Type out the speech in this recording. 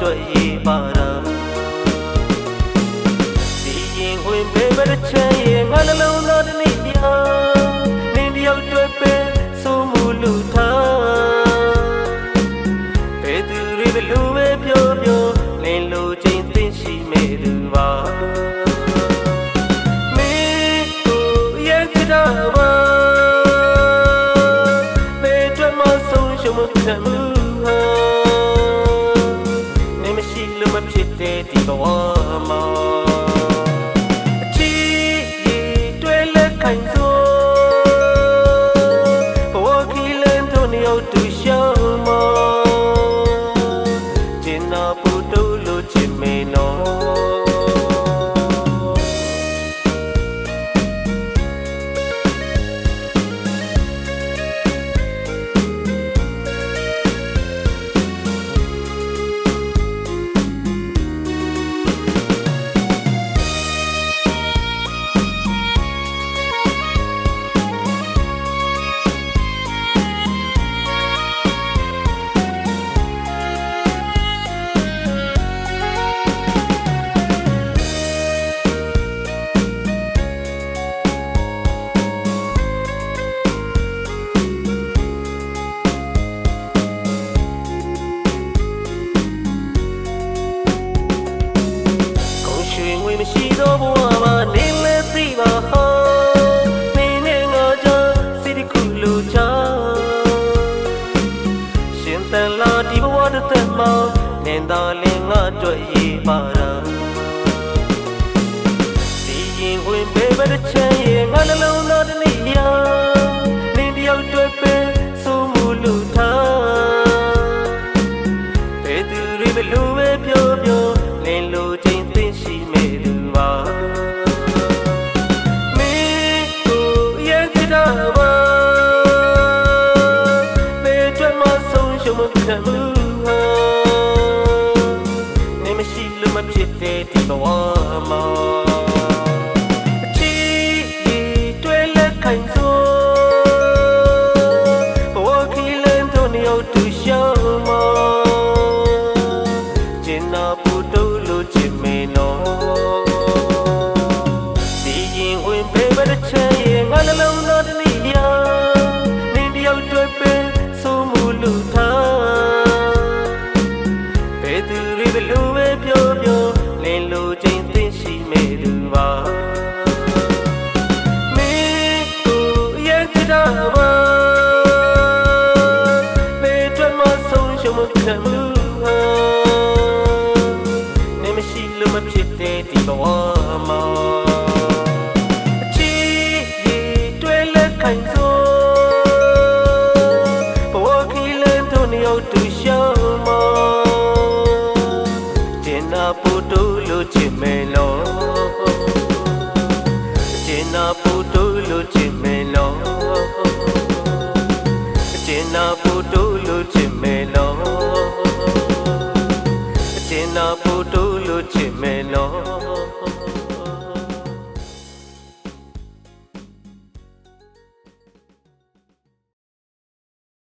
တွေ့ရေးပါတာဒီရင်ဝင်ပေးမတဲ့ချမ်းရဲ့ငါနှလုံးသားတစ်နေ့တရားနင်းတယောက်တွေ့ပဲစိုးမှုလူထားဘယ်သူတွေဘလို့ပဲပြောပြောလင်းလိုချိန်သိရှိမဲ့သူပါမင်းကိုရဲ့ကြတာပါဘယ်အတွက်မှဆုံးရှုံးမခံဘူးဟာနေမရှိလို့မဖြစ်တဲ့ဒီဘဝမှာအချီးတွေ့လက်ခိုင်စို့ဘဝကလေးတို့နေအောင်တူရှောင်းမကျင်နာပူတို့လိုချင်မေနော်မရှိတော့ဘဝမှာနေလဲသိပါဟာနေနဲ့ငါကြောင့်စိတ်ကူလိုချာရှင်တန်လာဒီဘဝတစ်သက်မှာနင်သာလင်ငါတွေ့ရေးပါတာဒီရင်ဝင်ပေးမတဲ့ချမ်းရဲ့ငါနှလုံးသားတစ်နေ့တရားနင်တယောက်တွေ့ပဲစိုးမှုလူထားဘယ်သူတွေဘလို့ပဲပြောပြောလင်းလိုချိန်သိရှိမဲ့သူပါမင်းကိုရဲ့ကြတာပါဘယ်အတွက်မှဆုံးရှုံးမခံဘူးဟာနေမရှိလို့မဖြစ်တဲ့ဒီဘဝမှာအချီးတွေ့လက်ခိုင်စို့ဘဝကလေးတို့နေအောင်တူရှောင်းမကျင်နာပူတို့လိုချင်မေနော်ဒီရင်ဝင်ပေးမတဲ့ချမ်းရဲ့ငါနှလုံးသားတစ်နေ့တရားနင်တယောက်တွေ့ပဲစိုးမှုလူထားဘယ်သူတွေဘလို့ပဲပြောပြောလင်းလိုချိန်သိရှိမဲ့သူပါမင်းကိုရဲ့ကြတာပါဘယ်အတွက်မှဆုံးရှုံးမခံဘူးဟာနေမရှိလို့မဖြစ်တဲ့ဒီဘဝမှာအချီးတွေ့လက်ခိုင်စို့ဘဝကလေးတို့နေအောင်တူရှောင်းမကျင်နာပူတို့လိုချင်မေလို့ကျင်နာပူတို့လိုချင်မေလို့ကျင်နာပူတို့လိုချင်မေလို့ကျင်နာပူတို့လိုချင်မေလို့